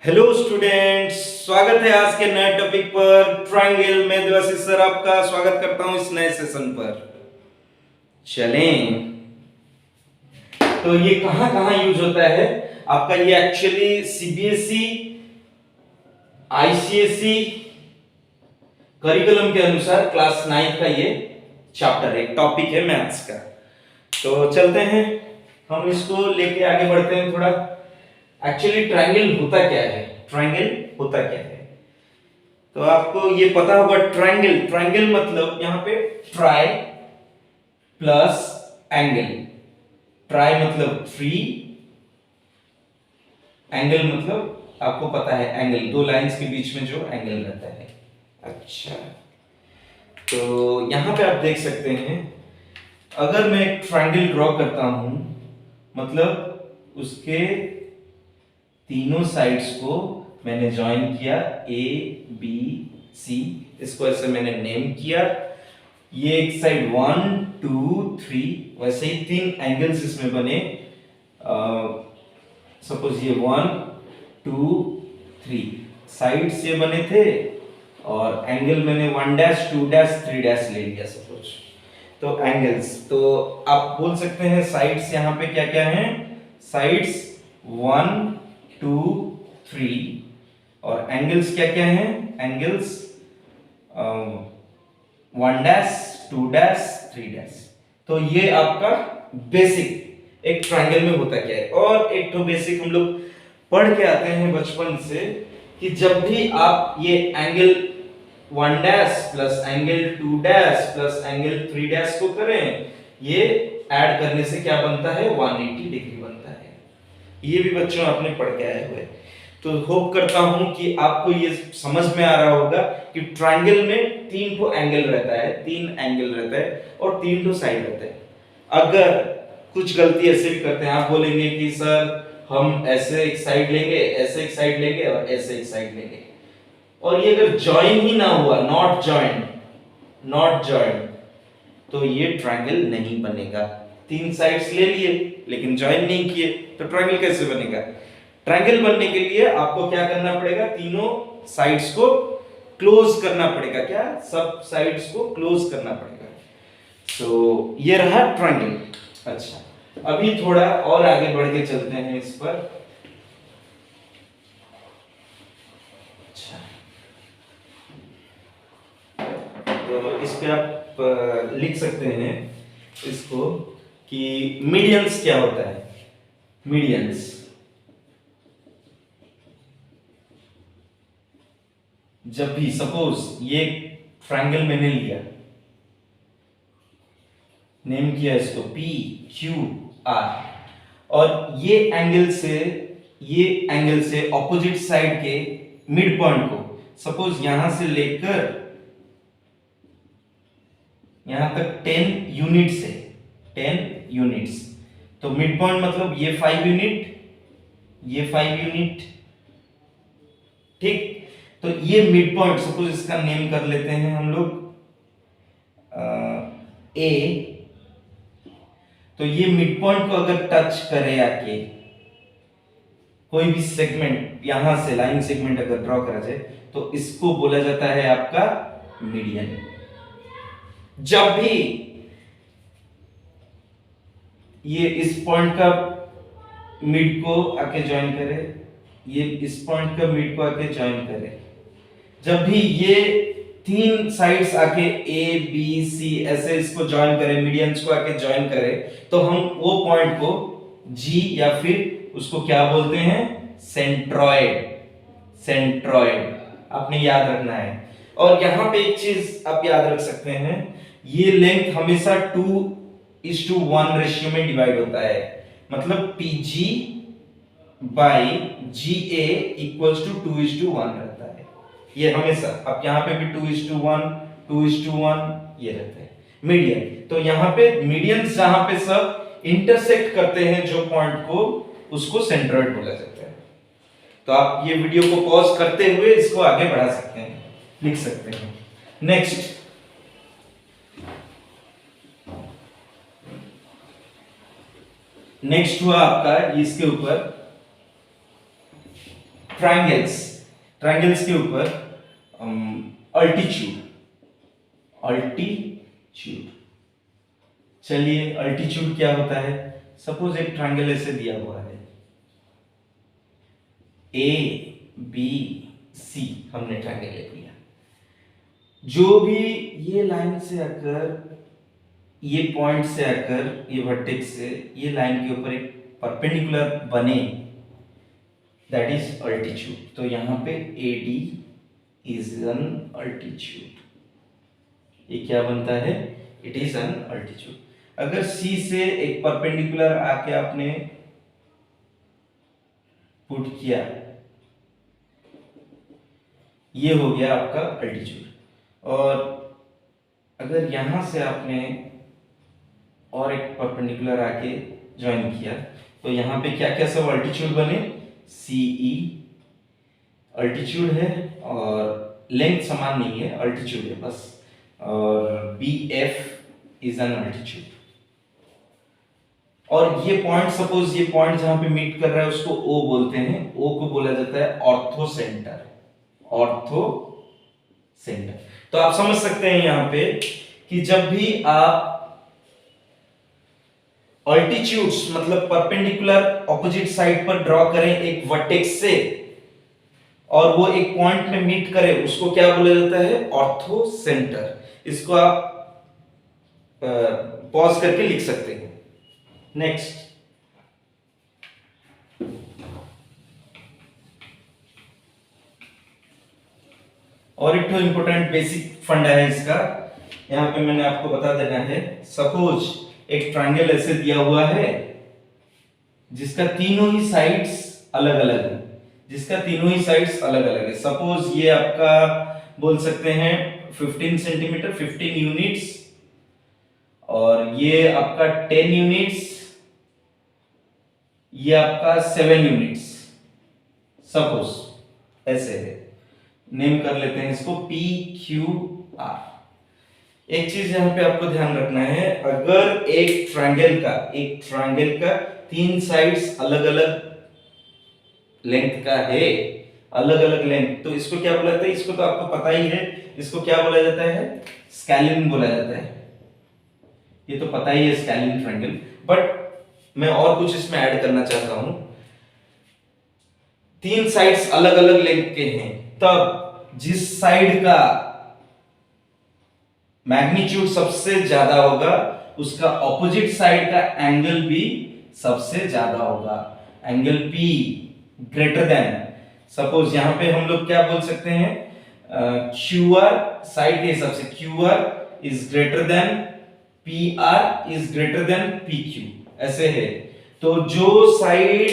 Hello students, स्वागत है आज के नए टॉपिक पर ट्रायंगल में। देवाशीष सर आपका स्वागत करता हूं इस नए सेशन पर। चलें, तो ये कहां कहां यूज होता है आपका? ये एक्चुअली सीबीएसई आईसीएसई करिकुलम के अनुसार क्लास 9 का ये चैप्टर है, टॉपिक है मैथ्स का। तो चलते हैं, हम इसको लेके आगे बढ़ते हैं थोड़ा। एक्चुअली ट्रायंगल होता क्या है? ट्रायंगल होता क्या है तो आपको ये पता होगा। ट्रायंगल, ट्रायंगल मतलब यहां पे ट्राई प्लस एंगल। ट्राई मतलब थ्री, एंगल मतलब आपको पता है एंगल, दो लाइंस के बीच में जो एंगल रहता है। अच्छा, तो यहां पे आप देख सकते हैं, अगर मैं एक ट्रायंगल ड्रॉ करता हूं, मतलब उसके तीनों साइड्स को मैंने ज्वाइन किया, ए बी सी, इसको ऐसे मैंने नेम किया। ये एक साइड 1 2 3, वैसे ही तीन एंगल्स इसमें बने। सपोज ये 1 2 3 साइड्स ये बने थे, और एंगल मैंने 1 डैश 2 डैश 3 डैश ले लिया सपोज। तो एंगल्स, तो आप बोल सकते हैं साइड्स यहां पे क्या क्या हैं? साइड्स 1 2 3, और एंगल्स क्या क्या हैं? Angles 1 dash 2 dash 3 dash. तो ये आपका बेसिक एक ट्रायंगल में होता क्या है। और एक तो बेसिक हम लोग पढ़ के आते हैं बचपन से कि जब भी आप ये angle 1 dash plus angle 2 dash plus angle 3 dash को करें, ये ऐड करने से क्या बनता है? 180 डिग्री बनता है। ये भी बच्चों आपने पढ़ के आए हुए। तो होप करता हूं कि आपको ये समझ में आ रहा होगा कि ट्रायंगल में तीन तो एंगल रहता है, तीन एंगल रहता है, और तीन तो साइड रहता है। अगर कुछ गलती ऐसे भी करते हैं, आप बोलेंगे कि सर हम ऐसे एक साइड लेंगे, ऐसे एक साइड लेंगे और ऐसे एक साइड लेंगे, और ये अगर ज्वाइन ही ना हुआ, नॉट जॉइंट, नॉट जॉइंट, तो ये ट्रायंगल नहीं बनेगा। तीन साइड्स ले लिए लेकिन ज्वाइन नहीं किए, तो ट्रायंगल कैसे बनेगा? ट्रायंगल बनने के लिए आपको क्या करना पड़ेगा? तीनों साइड्स को क्लोज करना पड़ेगा। क्या? सब साइड्स को क्लोज करना पड़ेगा। सो ये रहा ट्रायंगल। अच्छा, अभी थोड़ा और आगे बढ़ के चलते हैं इस पर। अच्छा, तो इस पे आप लिख सकते हैं इसको कि मीडियंस क्या होता है? मीडियंस, जब भी सपोज ये ट्रायंगल मैंने लिया, नेम किया इसको पी क्यू आर, और ये एंगल से ऑपोजिट साइड के मिड पॉइंट को सपोज यहां से लेकर यहां तक 10 यूनिट्स है, 10 यूनिट्स। तो मिड पॉइंट मतलब ये 5 यूनिट, ये 5 यूनिट, ठीक। तो ये मिड पॉइंट, सपोज इसका नेम कर लेते हैं हम लोग ए। तो ये मिड पॉइंट को अगर टच करे आके कोई भी सेगमेंट, यहां से लाइन सेगमेंट अगर ड्रॉ करा जाए, तो इसको बोला जाता है आपका मीडियन। जब भी ये इस पॉइंट का मिड को आके ज्वाइन करे, ये इस पॉइंट का मिड को आके ज्वाइन करे, जब भी ये तीन साइड्स आके ए बी सी ऐसे इसको ज्वाइन करे, मीडियंस को आके ज्वाइन करे, तो हम वो पॉइंट को जी या फिर उसको क्या बोलते हैं? सेंट्रॉइड। सेंट्रॉइड आपने याद रखना है। और यहां पे एक चीज आप याद रख सकते हैं, ये लेंथ हमेशा 2:1 रेशियो में डिवाइड होता है। मतलब PG by GA equals to 2:1 रहता है। ये हमेशा, अब यहां पे भी 2:1 2:1 ये रहता है मीडियन। तो यहां पे मीडियंस जहां पे सब इंटरसेक्ट करते हैं जो पॉइंट को, उसको सेंट्रॉइड बोला जाता है। तो आप ये वीडियो को पॉज करते हुए इसको आगे बढ़ा सकते हैं, लिख सकते हैं। नेक्स्ट, नेक्स्ट हुआ आपका इसके ऊपर ट्रायंगल्स, ट्रायंगल्स के ऊपर अल्टीट्यूड, अल्टीट्यूड। चलिए अल्टीट्यूड क्या होता है? सपोज एक ट्रायंगल ऐसे दिया हुआ है, ए बी सी, हमने ट्रायंगल ले लिया। जो भी ये लाइन से आकर, ये पॉइंट से आकर, ये वर्टेक्स से ये लाइन के ऊपर एक परपेंडिकुलर बने, दैट इज अल्टीट्यूड। तो यहां पे AD इज एन अल्टीट्यूड। ये क्या बनता है? It is an altitude. अगर C से एक परपेंडिकुलर आके आपने पुट किया, ये हो गया आपका अल्टीट्यूड। और अगर यहां से आपने और एक परपेंडिकुलर आके ज्वाइन किया, तो यहाँ पे क्या क्या सब अल्टीट्यूड बने? CE अल्टीट्यूड है और लेंथ समान नहीं है, अल्टीट्यूड है बस। और BF इज एन अल्टीट्यूड। और ये पॉइंट, सपोज ये पॉइंट जहां पे मीट कर रहा है उसको O बोलते हैं। O को बोला जाता है ऑर्थो सेंटर, ऑर्थो सेंटर। तो आप समझ सकते हैं यहां पे कि जब भी आप अल्टीट्यूड्स मतलब परपेंडिकुलर ऑपोजिट साइड पर ड्रॉ करें एक वर्टेक्स से, और वो एक पॉइंट में मीट करे, उसको क्या बोला जाता है? Ortho centre. इसको आप पॉज करके लिख सकते हैं। नेक्स्ट, और एक तो इंपॉर्टेंट बेसिक फंडा है इसका, यहां पे मैंने आपको बता देना है। सपोज एक ट्रायंगल ऐसे दिया हुआ है जिसका तीनों ही साइड्स अलग अलग है, जिसका तीनों ही साइड्स अलग अलग है। सपोज ये आपका बोल सकते हैं 15 सेंटीमीटर, 15 यूनिट्स, और ये आपका 10 यूनिट्स, ये आपका 7 यूनिट्स। सपोज ऐसे है, नेम कर लेते हैं इसको PQR। एक चीज यहां पे आपको ध्यान रखना है, अगर एक ट्रायंगल का 3 साइड्स अलग अलग लेंथ का है, अलग अलग लेंथ, तो इसको क्या बोला जाता है? इसको तो आपको पता ही है, इसको क्या बोला जाता है? स्केलिन बोला जाता है। ये तो पता ही है स्केलिन ट्रायंगल, बट मैं और कुछ इसमें ऐड करना चाहता हूं। 3 साइड्स अलग अलग लेंथ के हैं, तब जिस साइड का मैग्नीट्यूड सबसे ज्यादा होगा उसका ऑपोजिट साइड का एंगल भी सबसे ज्यादा होगा। Angle P greater than, suppose यहां पे हम लोग क्या बोल सकते हैं? QR साइड के हिसाब से QR is greater than PR is greater than PQ, ऐसे है। तो जो साइड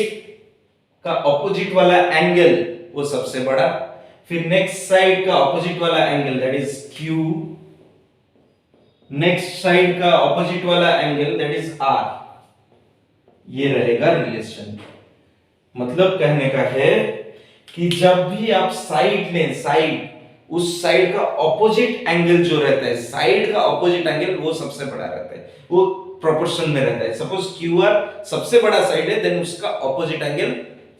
का ऑपोजिट वाला एंगल वो सबसे बड़ा, फिर नेक्स्ट साइड का ऑपोजिट वाला angle that is Q, next side का ऑपोजिट वाला एंगल दैट इज R। ये रहेगा रिलेशन। मतलब कहने का है कि जब भी आप साइड लें, साइड, उस साइड का ऑपोजिट एंगल जो रहता है, साइड का ऑपोजिट एंगल वो सबसे बड़ा रहता है, वो प्रोपोर्शन में रहता है। सपोज QR सबसे बड़ा साइड है, देन उसका ऑपोजिट एंगल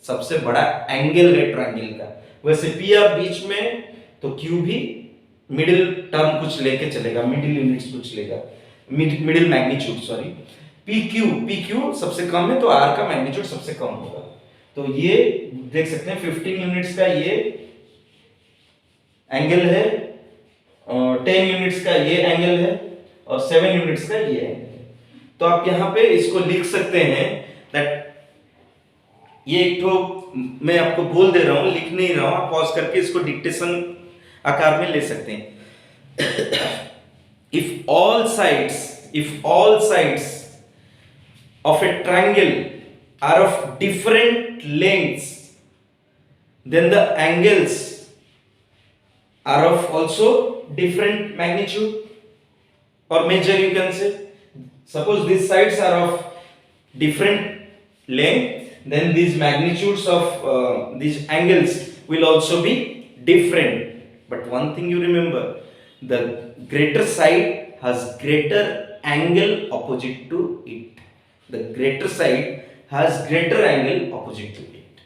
सबसे बड़ा एंगल है ट्रायंगल का। वैसे PR बीच में, तो Q भी मिडिल टर्म कुछ लेके चलेगा, मिडिल यूनिट्स कुछ लेगा, मिडिल मैग्नीट्यूड, सॉरी। PQ सबसे कम है, तो R का मैग्नीट्यूड सबसे कम होगा। तो ये देख सकते हैं 15 यूनिट्स का ये एंगल है, 10 यूनिट्स का ये एंगल है, और 7 यूनिट्स का ये एंगल है। तो आप यहां पे इसको लिख सकते हैं दैट, ये एक तो मैं आपको बोल दे रहा हूं, लिख नहीं रहा हूं, आप पॉज करके इसको डिक्टेशन आकार में ले सकते हैं। If all sides of a triangle are of different lengths, then the angles are of also different magnitude or measure, you can say. Suppose these sides are of different length, then these magnitudes of these angles will also be different. But one thing you remember, the greater side has greater angle opposite to it. The greater side has greater angle opposite to it.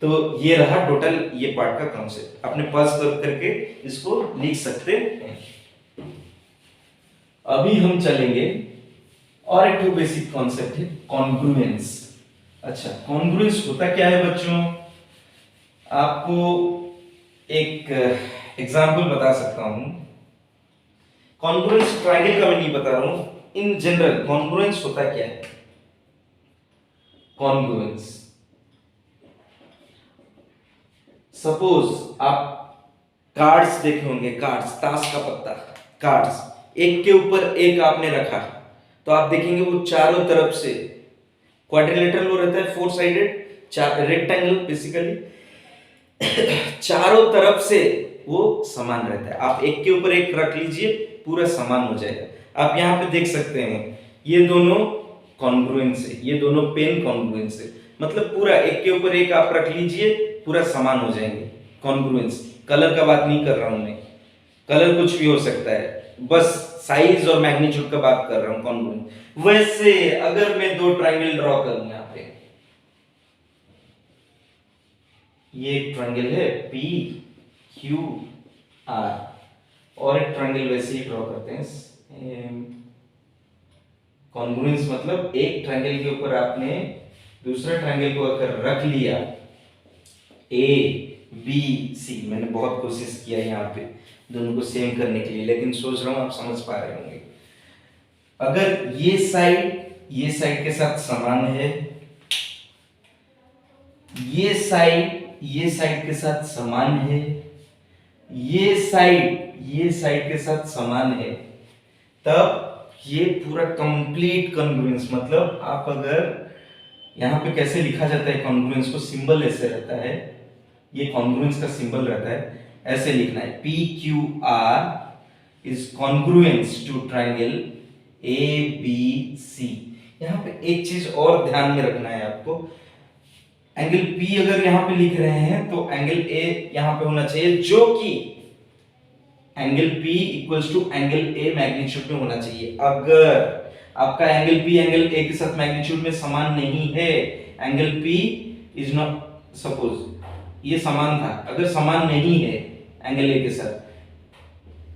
तो ये रहा total ये part का concept, अपने पास करके इसको लिख सकते हैं। अभी हम चलेंगे और एक बेसिक कॉन्सेप्ट है कॉन्ग्रुएंस। अच्छा, कॉन्ग्रुएंस होता क्या है बच्चों? आपको एक एग्जांपल बता सकता हूं। कॉन्ग्रुएंस ट्रायंगल का मैं नहीं बता रहा हूं, इन जनरल कॉन्ग्रुएंस होता क्या है? कॉन्ग्रुएंस, सपोज आप कार्ड्स देखे होंगे, कार्ड्स, ताश का पत्ता, कार्ड्स एक के ऊपर एक आपने रखा, तो आप देखेंगे वो चारों तरफ से क्वाड्रिलेटरल वो रहता है, फोर साइडेड रेक्टेंगल बेसिकली, चारों तरफ से वो समान रहता है। आप एक के ऊपर एक रख लीजिए, पूरा समान हो जाएगा। आप यहाँ पे देख सकते हैं ये दोनों कॉन्ग्रुएंस है, ये दोनों पेन कॉन्ग्रुएंस है, मतलब पूरा एक के ऊपर एक आप रख लीजिए, पूरा समान हो जाएंगे। कॉन्ग्रुएंस, कलर का बात नहीं कर रहा हूं मैं, कलर कुछ भी हो सकता है, बस साइज और मैग्नीट्यूड का बात कर रहा हूं। कॉन्ग्रुएंस। वैसे अगर मैं दो ट्रायंगल ड्रॉ करूं, यहाँ पे ये एक ट्रायंगल है पी क्यू आर, और एक ट्रायंगल वैसे ही ड्रॉ करते हैं। कॉन्ग्रुएंस मतलब एक ट्रायंगल के ऊपर आपने दूसरा ट्रायंगल को अगर रख लिया, ए बी सी, मैंने बहुत कोशिश किया यहाँ पे दोनों को सेम करने के लिए, लेकिन सोच रहा हूं आप समझ पा रहे होंगे। अगर ये साइड के साथ समान है, ये साइड के साथ समान है, ये साइड के साथ समान है, तब ये पूरा कंप्लीट कॉन्ग्रुएंस। मतलब आप अगर यहाँ पे कैसे लिखा जाता है कॉन्ग्रुएंस को, सिंबल ऐसे रहता है, ये कॉन्ग्रुएंस का सिंबल रहता है, ऐसे लिखना है P Q R is congruence to triangle A B C. यहाँ पे एक चीज और ध्यान में रखना है आपको, एंगल पी अगर यहाँ पे लिख रहे हैं तो एंगल ए यहाँ पे होना चाहिए, जो कि angle P equals to angle A magnitude में होना चाहिए। अगर आपका एंगल P एंगल A के साथ मैग्नीट्यूड में समान नहीं है, angle P is not, suppose ये समान था, अगर समान नहीं है एंगल A के साथ,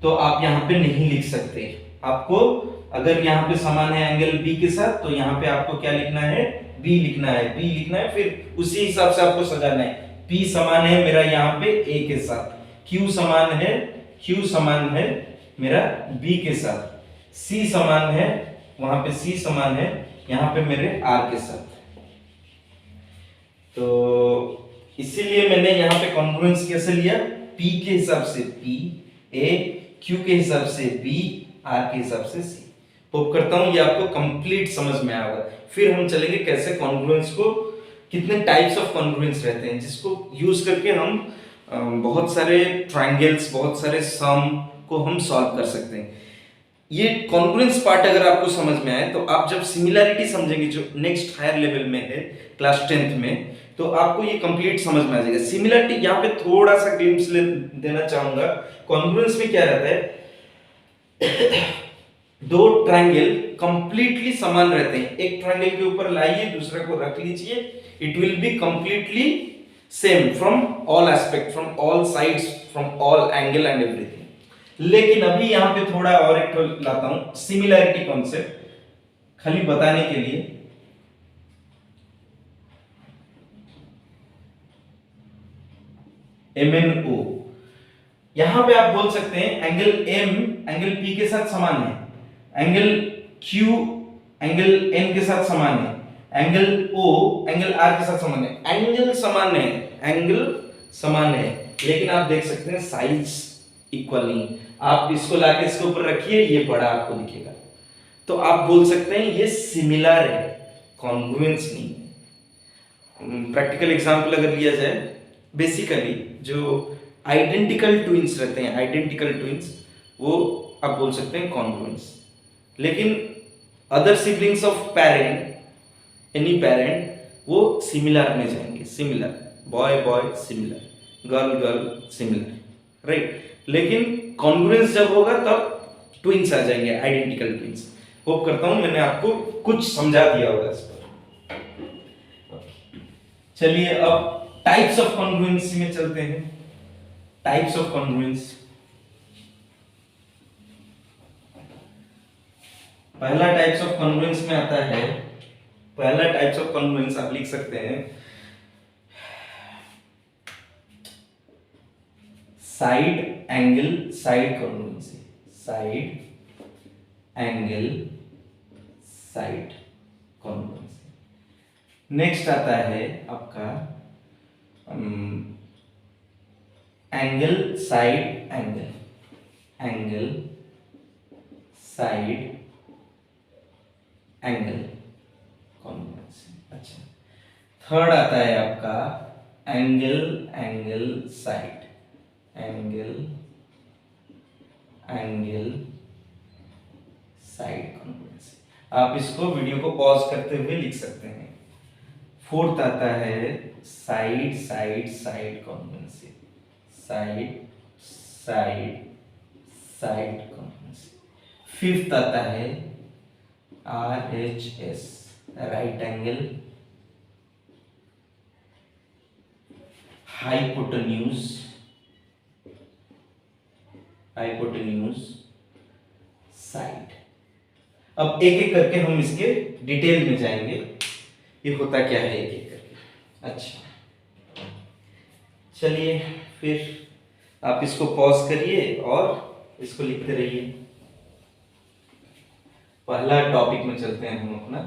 तो आप यहाँ पे नहीं लिख सकते। आपको अगर यहाँ पे समान है एंगल B के साथ, तो यहाँ पे आपको क्या लिखना है? B लिखना है, फिर उसी हिसाब से आपको सजाना है। P समान है मेरा यहाँ पे A के साथ, Q समान है मेरा B के साथ, C समान है, वहां पे C समान है यहाँ पे मेरे R के साथ। तो इसीलिए मैंने यहाँ पे कॉन्ग्रुएंस कैसे लिया? P के हिसाब से P, A, Q के हिसाब से B, R के हिसाब से C। होप करता हूं ये आपको कंप्लीट समझ में आएगा। फिर हम चलेंगे कैसे कॉन्ग्रुएंस को, कितने टाइप्स ऑफ कॉन्ग्रुएंस रहते हैं जिसको यूज करके हम बहुत सारे ट्रायंगल्स, बहुत सारे सम को हम सॉल्व कर सकते हैं। ये कॉन्ग्रुएंस पार्ट अगर आपको समझ में आए, तो आप जब सिमिलैरिटी समझेंगे जो नेक्स्ट हायर लेवल में है क्लास 10th में, तो आपको ये कंप्लीट समझ में आ जाएगा। सिमिलैरिटी यहाँ पे थोड़ा सा ग्लिम्स देना चाहूंगा। कॉन्ग्रुएंस में क्या रहता है, दो ट्रायंगल कंप्लीटली समान रहते हैं, एक ट्रायंगल के ऊपर लाइए, दूसरे को रख लीजिए, it will be completely same from all aspect, from all sides, from all angle and everything. लेकिन अभी यहां पे थोड़ा और एक लाता हूं सिमिलैरिटी कॉन्सेप्ट, खाली बताने के लिए। MNO, यहां पे आप बोल सकते हैं एंगल M एंगल P के साथ समान है, एंगल Q एंगल N के साथ समान है, एंगल O एंगल R के साथ समान है। एंगल समान है, लेकिन आप देख सकते हैं साइज इक्वल नहीं। आप इसको लाके इसके ऊपर रखिए, ये बड़ा आपको दिखेगा, तो आप बोल सकते हैं ये सिमिलर है, कॉन्ग्रुएंस नहीं है। प्रैक्टिकल एग्जांपल अगर लिया जाए, बेसिकली जो आइडेंटिकल ट्विंस रहते हैं, आइडेंटिकल ट्विंस, वो आप बोल सकते हैं कॉन्ग्रुएंस। लेकिन other siblings of parent, any parent, वो सिमिलर में जाएंगे। Similar, boy boy similar, girl girl similar, right. लेकिन कॉन्ग्रुएंस जब होगा तब ट्विंस आ जाएंगे, आइडेंटिकल ट्विंस। होप करता हूं मैंने आपको कुछ समझा दिया होगा इस पर। चलिए अब टाइप्स ऑफ कॉन्ग्रुएंसी में चलते हैं। टाइप्स ऑफ कॉन्ग्रुएंस, पहला टाइप्स ऑफ कॉन्ग्रुएंस में आता है, पहला टाइप्स ऑफ कॉन्ग्रुएंस आप लिख सकते हैं side angle side congruency, side angle side congruency. Next आता है आपका angle side angle, angle side angle congruency. अच्छा, थर्ड आता है आपका angle angle side, angle angle side congruency. आप इसको वीडियो को पॉज करते हुए लिख सकते हैं। फोर्थ आता है side side side congruency, side side side congruency. Fifth आता है RHS, right angle hypotenuse, hypotenuse side. अब एक एक करके हम इसके डिटेल में जाएंगे, ये होता क्या है एक एक करके। अच्छा, चलिए फिर आप इसको पॉज करिए और इसको लिखते रहिए। पहला टॉपिक में चलते हैं हम अपना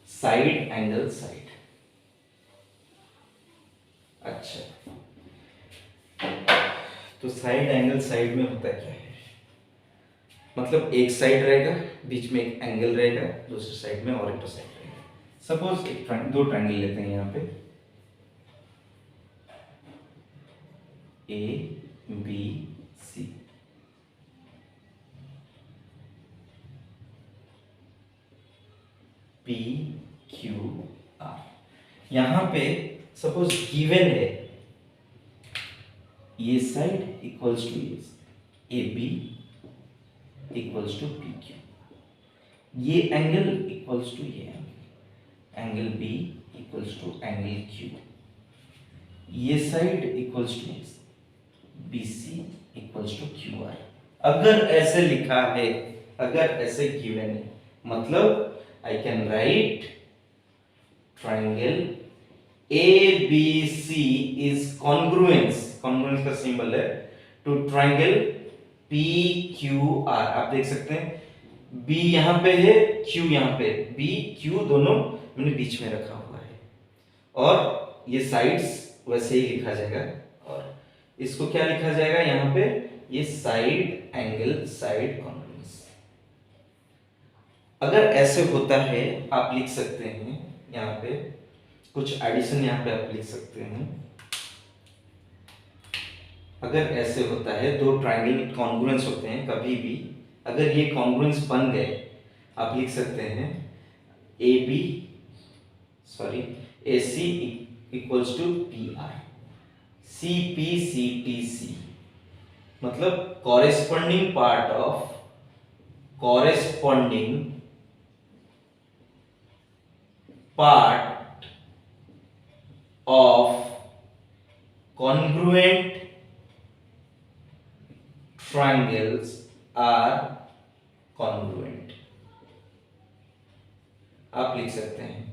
साइड एंगल साइड। अच्छा, तो साइड एंगल साइड में होता क्या है, मतलब एक साइड रहेगा, बीच में एक एंगल रहेगा, दूसरी साइड में और एक साइड रहेगा। सपोज एक दो ट्रायंगल लेते हैं यहाँ पे, A B C, P Q R. यहां पे सपोज गिवन है ये side equals to A B equals to P Q, ये एंगल इक्वल्स टू ये angle B equals to angle Q, ये side equals to B C equals to Q R. अगर ऐसे लिखा है, अगर ऐसे गिवन है, मतलब I can write triangle ABC is congruence, congruence का सिंबल है to triangle PQR। आप देख सकते हैं B यहाँ पे है, Q यहाँ पे, B Q दोनों मैंने बीच में रखा हुआ है, और ये साइड्स वैसे ही लिखा जाएगा, और इसको क्या लिखा जाएगा यहाँ पे, ये साइड एंगल साइड कॉन्ग्रुएंस। अगर ऐसे होता है आप लिख सकते हैं यहाँ पे कुछ एडिशन, यहाँ पे आप लिख सकते हैं। अगर ऐसे होता है, दो ट्रायंगल कॉन्ग्रुएंस होते हैं, कभी भी अगर ये कॉन्ग्रुएंस बन गए, आप लिख सकते हैं A B sorry A C equals to P R, C P C T C, मतलब corresponding part of corresponding part of congruent triangles are congruent। आप लिख सकते हैं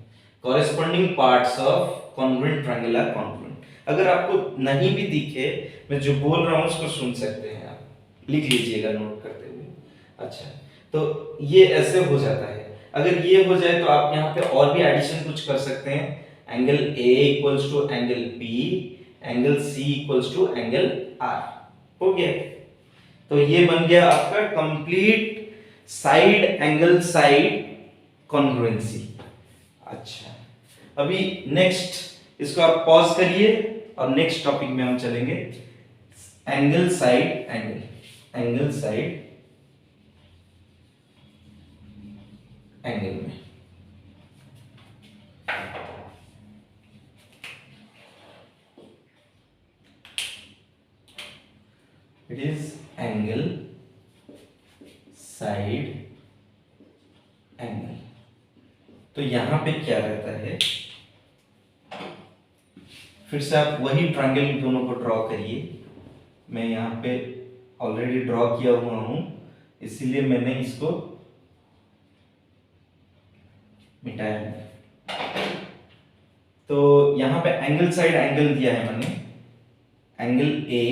corresponding parts of congruent triangle are congruent। अगर आपको नहीं भी दिखे, मैं जो बोल रहा हूं उसको सुन सकते हैं, आप लिख लीजिएगा नोट करते हुए। अच्छा, तो ये ऐसे हो जाता है। अगर ये हो जाए तो आप यहाँ पे और भी एडिशन कुछ कर सकते हैं, angle A equals to angle B, angle C equals to angle R। हो गया, तो ये बन गया आपका complete side angle side congruency. अच्छा, अभी नेक्स्ट इसको आप पॉज करिए और नेक्स्ट टॉपिक में हम चलेंगे angle side angle, angle side angle में। It is angle side angle. तो यहां पे क्या रहता है, फिर से आप वही ट्रायंगल दोनों को ड्रॉ करिए। मैं यहाँ पे ऑलरेडी ड्रॉ किया हुआ हूँ, इसीलिए मैंने इसको मिटाया नहीं। तो यहाँ पे एंगल साइड एंगल दिया है मैंने, एंगल ए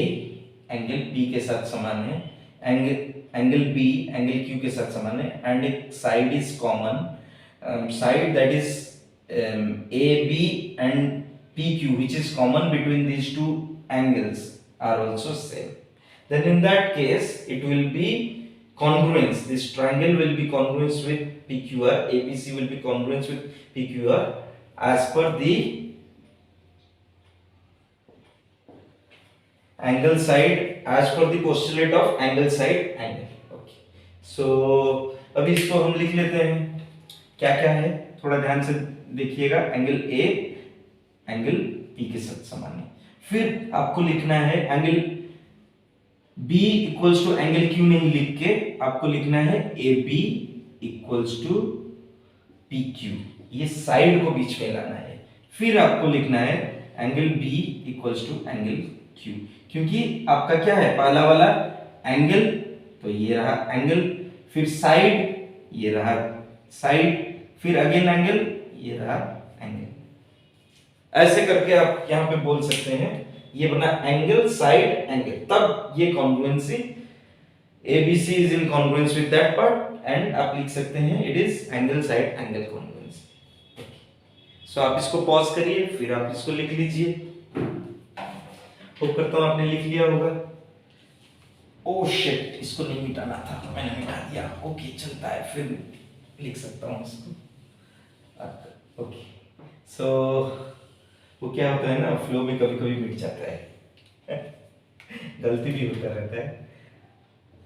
एंगल बी के साथ समान है, एंगल बी एंगल क्यू के साथ समान है, एंड एक side is common, side that is A B and P Q which is common between these two angles are also same. Then in that case it will be congruence. This triangle will be congruence with PQR. ABC will be congruence with PQR as per the angle side, as per the postulate of angle side angle. Okay. So अभी इसको हम लिख लेते हैं। क्या क्या है थोड़ा ध्यान से देखिएगा। एंगल ए एंगल पी के साथ समान है। फिर आपको लिखना है angle B equals to angle Q नहीं लिख के आपको लिखना है AB इक्वल्स टू PQ। ये साइड को बीच में लाना है। फिर आपको लिखना है angle B equals to angle Q, क्योंकि आपका क्या है पहला वाला एंगल, तो ये रहा एंगल, फिर साइड ये रहा साइड, फिर अगेन एंगल ये रहा एंगल। ऐसे करके आप यहां पे बोल सकते हैं ये बना एंगल साइड एंगल, तब ये congruency ABC is in congruence with that part, and आप लिख सकते हैं it is angle side angle congruency. So आप इसको पॉज करिए, फिर आप इसको लिख लीजिए। होप करता हूं आपने लिख लिया होगा। ओह शिट, इसको नहीं मिटाना था, मैंने मिटा दिया। ओके चलता है, फिर लिख सकता हूं इसको। ओके सो वो क्या होता है ना, फ्लो में कभी कभी मिट जाता है गलती भी होता रहता है।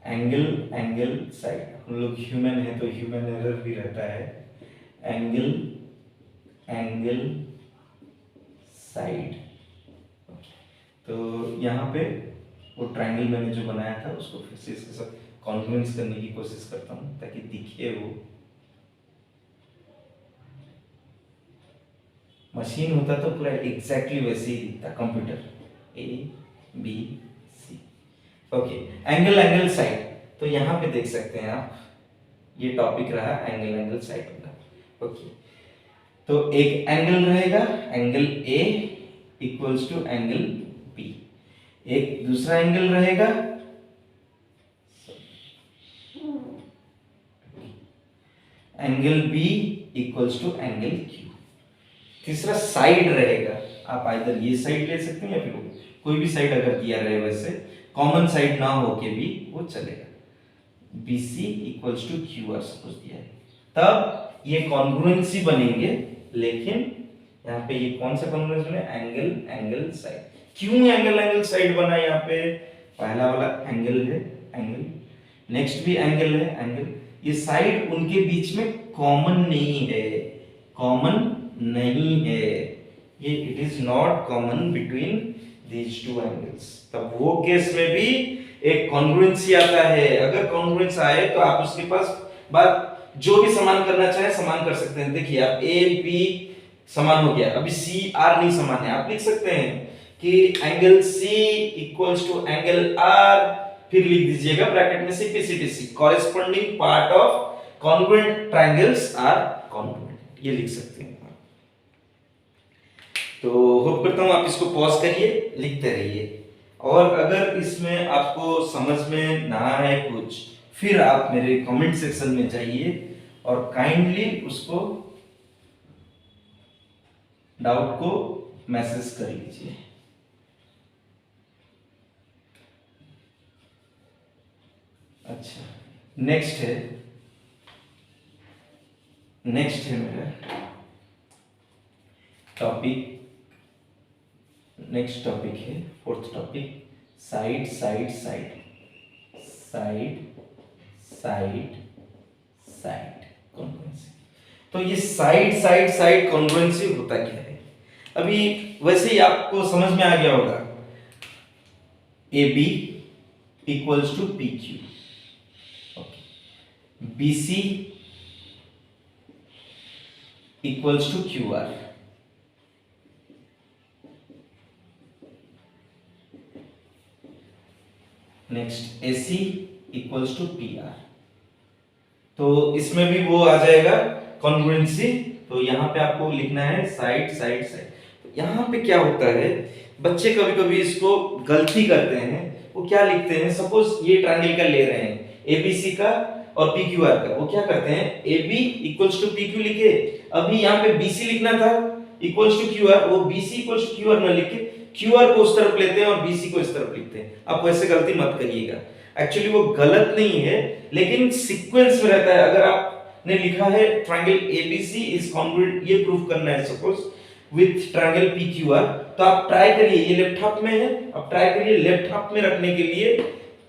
एंगल एंगल साइड, हम लोग ह्यूमन है तो ह्यूमन एरर भी रहता है। एंगल एंगल साइड, तो यहाँ पे वो ट्रायंगल मैंने जो बनाया था उसको फिर से इसके साथ कॉन्फ्लुएंस करने की कोशिश करता हूँ ताकि दिखे वो। मशीन होता तो पूरा एग्जैक्टली वैसे ही दिखता, computer A B C। Okay angle angle side, तो यहाँ पे देख सकते हैं आप ये टॉपिक रहा एंगल एंगल साइड का। ओके तो एक एंगल रहेगा angle A equals to angle B, एक दूसरा एंगल रहेगा angle B equals to angle Q, तीसरा साइड रहेगा। आप आइदर ये साइड ले सकते हैं या फिर कोई भी साइड अगर दिया रहे, वैसे कॉमन साइड ना हो के भी वो चलेगा। BC equals to QR suppose दिया है, तब ये कॉन्ग्रुएंसी बनेंगे। लेकिन यहाँ पे ये कौन सा कॉन्ग्रुएंस बने, एंगल एंगल साइड। क्यों एंगल एंगल साइड बना, यहाँ पे पहला वाला एंगल है एंगल, नेक्स्ट भी एंगल है एंगल, ये साइड उनके बीच में कॉमन नहीं है, कॉमन नहीं है, ये it is not common between these two angles. तब वो केस में भी एक कॉन्ग्रुएंसी आता है। अगर कॉन्ग्रुएंस आए तो आप उसके पास बात जो भी समान करना चाहे समान कर सकते हैं। देखिए आप A B समान हो गया, अभी C R नहीं समान है, आप लिख सकते हैं कि angle C equals to angle R, फिर लिख दीजिएगा ब्रैकेट में CPCTC, corresponding part of congruent triangles are congruent, ये लिख सकते हैं। तो होप करता हूं आप इसको पॉज करिए, लिखते रहिए, और अगर इसमें आपको समझ में ना आए कुछ, फिर आप मेरे कमेंट सेक्शन में जाइए और काइंडली उसको डाउट को मैसेज कर लीजिए। अच्छा नेक्स्ट है मेरा टॉपिक, नेक्स्ट टॉपिक है fourth topic, side side side side side side congruency. तो ये साइड साइड साइड कॉन्ग्रुएंसी होता क्या है, अभी वैसे ही आपको समझ में आ गया होगा। AB equals to PQ, BC equals to QR, next AC equals to PR। तो इसमें भी वो आ जाएगा कॉन्ग्रुएंसी। तो यहाँ पे आपको लिखना है साइड साइड साइड। तो यहाँ पे क्या होता है, बच्चे कभी कभी इसको गलती करते हैं। वो क्या लिखते हैं, सपोज ये ट्रायंगल का ले रहे हैं ABC का और PQR का, वो क्या करते हैं AB इक्वल्स टू PQ लिखे, अभी यहाँ पे BC लिखना था इक्वल्स टू QR, वो BC इक्वल्स टू QR ना लिख के QR को उस तरफ लेते हैं और BC को इस तरफ लिखते हैं। आप वैसे गलती मत करिएगा, एक्चुअली वो गलत नहीं है, लेकिन सीक्वेंस में रहता है। अगर आपने लिखा है ट्रायंगल ABC इज कॉन्ग्रुएंट, ये प्रूफ करना है सपोज विथ ट्रायंगल PQR, तो आप ट्राई करिए, ये लेफ्ट हाफ में है, अब ट्राई करिए लेफ्ट हाफ में रखने के लिए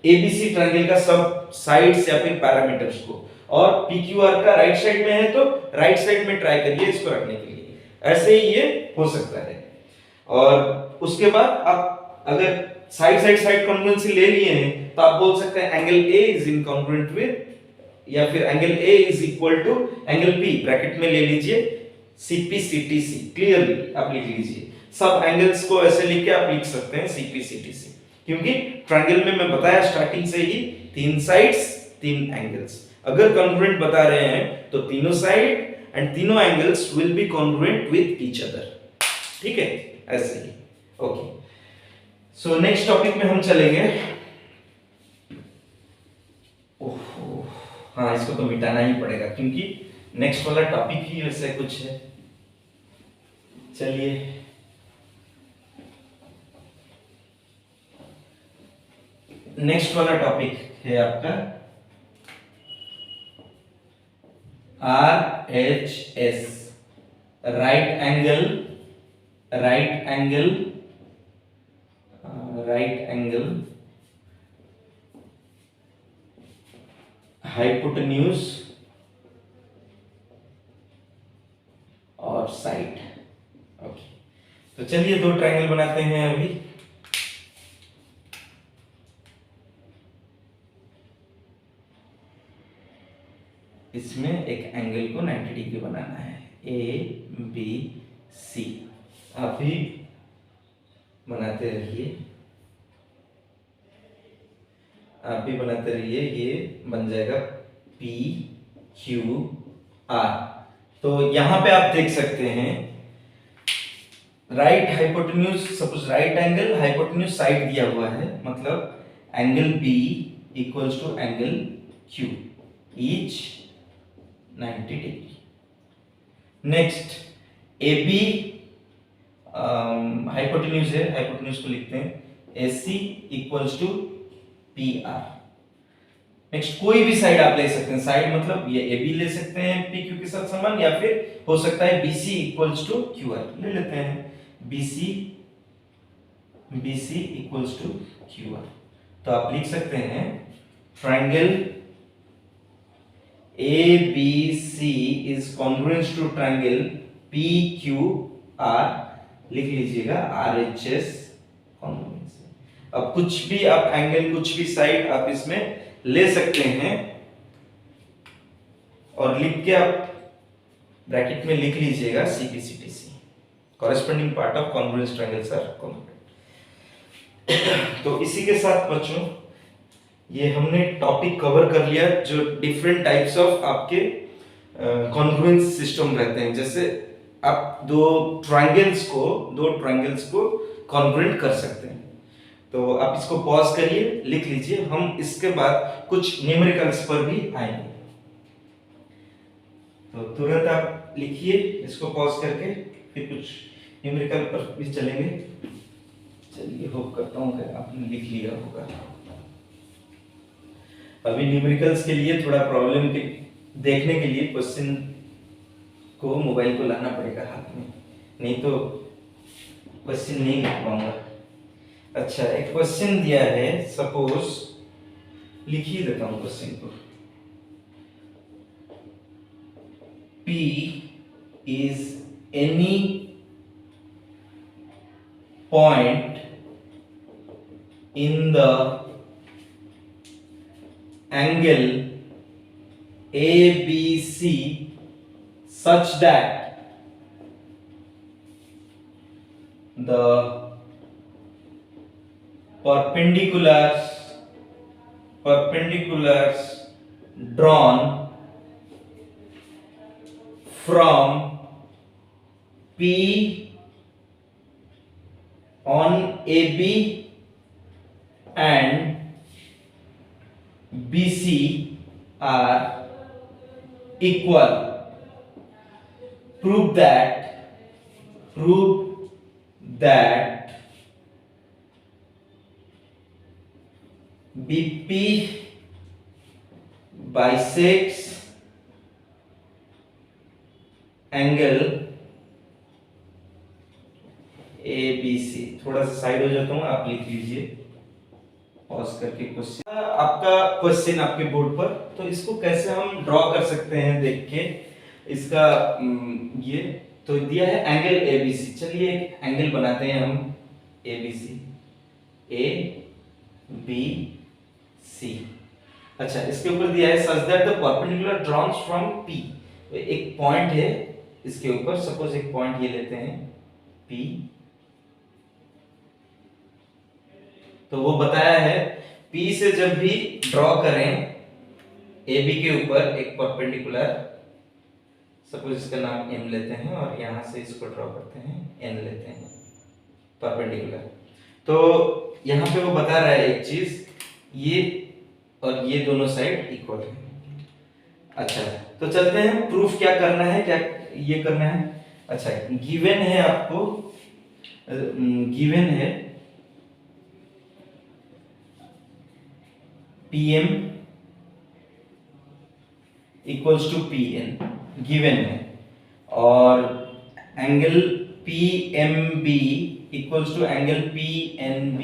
ABC ट्रायंगल का सब साइड्स या फिर पैरामीटर्स को, और PQR का राइट साइड में है तो राइट साइड में ट्राई करिए इसको रखने के लिए। ऐसे ही ये हो सकता है। और उसके बाद आप अगर साइड साइड साइड कॉन्ग्रुएंसी ले लिए हैं तो आप बोल सकते हैं angle A is incongruent with, या फिर angle A is equal to angle P, bracket में ले लीजिए CPCTC, क्लियरली आप लिख लीजिए। सब एंगल्स को ऐसे लिख के आप लिख सकते हैं CPCTC, क्योंकि ट्रायंगल में मैं बताया स्टार्टिंग से ही 3 साइड्स 3 एंगल्स। अगर कॉन्ग्रुएंट बता रहे हैं तो तीनों साइड एंड तीनों angles will be congruent with each other, ठीक है, ऐसे ही। ओके, सो नेक्स्ट टॉपिक में हम चलेंगे। ओहो, हाँ इसको तो मिटाना ही पड़ेगा क्योंकि नेक्स्ट वाला टॉपिक ही वैसे कुछ है। चलिए, नेक्स्ट वाला टॉपिक है आपका RHS, राइट एंगल हाइपोटेन्यूज और साइड। ओके, तो चलिए 2 ट्रायंगल बनाते हैं अभी। इसमें एक एंगल को 90 डिग्री बनाना है, ABC। आप भी बनाते रहिए, ये बन जाएगा PQR। तो यहां पे आप देख सकते हैं right hypotenuse, suppose right angle hypotenuse side दिया हुआ है, मतलब angle B equals to angle Q, each 90 degree. Next AB hypotenuse है, हाइपोटेन्यूज को लिखते हैं AC equals to PR। Next कोई भी साइड आप ले सकते हैं, साइड मतलब ये AB ले सकते हैं PQ के साथ समान, या फिर हो सकता है BC इक्वल्स टू QR ले लेते हैं, BC इक्वल्स टू QR। तो आप लिख सकते हैं triangle ABC is congruent to triangle PQR, लिख लीजिएगा RHS कॉन्ग्रुएंसी। अब कुछ भी आप एंगल, कुछ भी साइड आप इसमें ले सकते हैं, और लिख के आप ब्रैकेट में लिख लीजिएगा CPCTC, corresponding part of congruent triangles are congruent. तो इसी के साथ बच्चों ये हमने टॉपिक कवर कर लिया, जो डिफरेंट टाइप्स ऑफ आपके कॉन्ग्रुएंस सिस्टम रहते हैं। जैसे आप दो ट्रायंगल्स को कॉन्ग्रुएंट कर सकते हैं। तो आप इसको पॉज करिए, लिख लीजिए, हम इसके बाद कुछ न्यूमेरिकल्स पर भी आएंगे। तो तुरंत आप लिखिए इसको पॉज करके, फिर कुछ न्यूमेरिकल पर भी चलेंगे। चलिए, होप करता हूँ कि आपने लिख लिया होगा। अभी न्यूमेरिकल्स के लिए थोड़ा प्रॉब्लम के देखने के लिए क्वेश्चन को मोबाइल को लाना पड़ेगा हाथ में, नहीं तो क्वेश्चन नहीं लिख पाऊंगा। अच्छा, एक क्वेश्चन दिया है, सपोज लिख ही देता हूं क्वेश्चन को। P is any point in the angle ABC such that the perpendiculars perpendiculars drawn from P on AB and BC are equal. Prove that BP bisects angle ABC। थोड़ा सा side हो जाता हूँ, आप लिख लीजिए पॉज करके क्वेश्चन। आपका क्वेश्चन आपके बोर्ड पर, तो इसको कैसे हम ड्रॉ कर सकते हैं देख के इसका ये तो दिया है एंगल एबीसी। चलिए एक एंगल बनाते हैं हम एबीसी, ए बी सी। अच्छा, इसके ऊपर दिया है such that the perpendicular drawn from P. एक पॉइंट है इसके ऊपर, सपोज एक पॉइंट ये लेते हैं पी, तो वो बताया है पी से जब भी ड्रॉ करें ए बी के ऊपर एक परपेंडिकुलर, सपोज इसका नाम एम लेते हैं और यहां से इसको ड्रॉ करते हैं एन लेते हैं परपेंडिकुलर। तो यहां पे वो बता रहा है एक चीज, ये और ये दोनों साइड इक्वल है। अच्छा, तो चलते हैं प्रूफ क्या करना है, क्या ये करना है। अच्छा, गिवन है आपको, गिवन है PM equals to PN, given है, और angle PMB equals to angle PNB,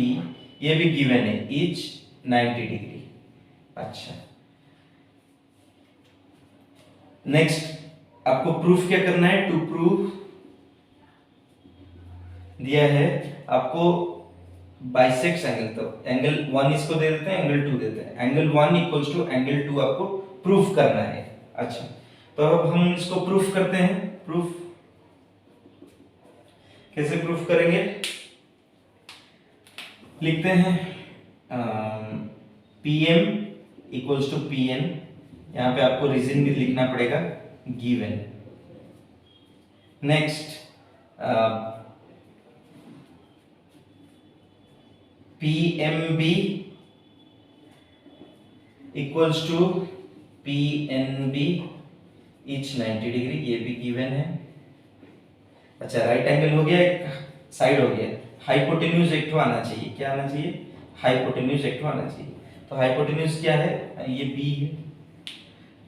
ये भी गिवन है, ईच 90 डिग्री। अच्छा, नेक्स्ट आपको प्रूफ क्या करना है। टू प्रूफ दिया है आपको बाइसेक्ट्स एंगल, तो एंगल 1 इसको दे देते हैं, एंगल 2 देते हैं, एंगल 1 इक्वल्स टू एंगल 2 आपको प्रूफ करना है। अच्छा, तो अब हम इसको प्रूफ करते हैं। प्रूफ कैसे प्रूफ करेंगे, लिखते हैं PM इक्वल्स टू PN, यहां पे आपको रीजन भी लिखना पड़ेगा, given. Next PMB equals to PNB each 90 degree, ये भी गिवन है। अच्छा, राइट एंगल हो गया, एक साइड हो गया, हाइपोटेन्यूज एक तो आना चाहिए, क्या आना चाहिए, हाइपोटेन्यूज एक तो आना चाहिए। तो हाइपोटेन्यूज क्या है, ये B है,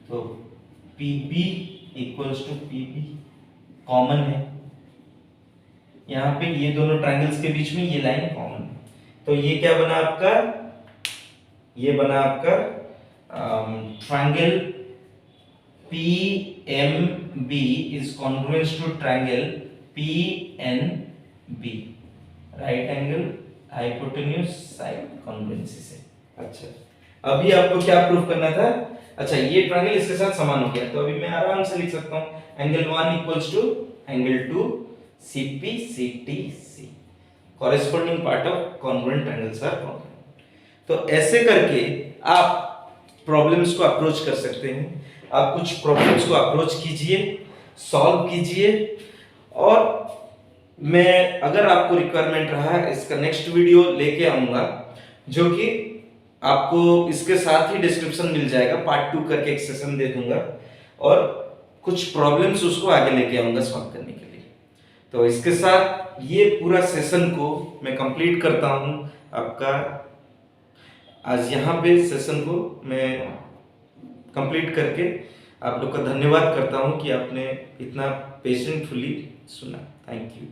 तो PB equals to PB common है, यहाँ पे ये दोनों ट्रायंगल्स के बीच में ये लाइन कॉमन है, तो ये क्या बना आपका, ये बना आपका triangle PMB is congruence to triangle PNB, right angle hypotenuse side congruency से। अच्छा, अभी आपको क्या प्रूफ करना था। अच्छा, ये ट्रायंगल इसके साथ समान हो गया, तो अभी मैं आराम से लिख सकता हूं angle 1 equals to angle 2 CPCTC, corresponding part of congruent triangles are congruent. तो ऐसे करके आप प्रॉब्लम्स को अप्रोच कर सकते हैं। आप कुछ प्रॉब्लम्स को अप्रोच कीजिए, सॉल्व कीजिए, और मैं अगर आपको रिक्वायरमेंट रहा इसका नेक्स्ट वीडियो लेके आऊंगा, जो कि आपको इसके साथ ही डिस्क्रिप्शन मिल जाएगा, पार्ट 2 करके एक सेशन दे दूंगा, और कुछ प्रॉब्लम्स उसको आगे लेके आऊंगा सॉल्व करने के लिए। तो इसके साथ ये पूरा सेशन को मैं कंप्लीट करता हूं आपका। आज यहाँ पे सेशन को मैं कंप्लीट करके आप लोग का धन्यवाद करता हूं कि आपने इतना पेशेंटफुली सुना। Thank you.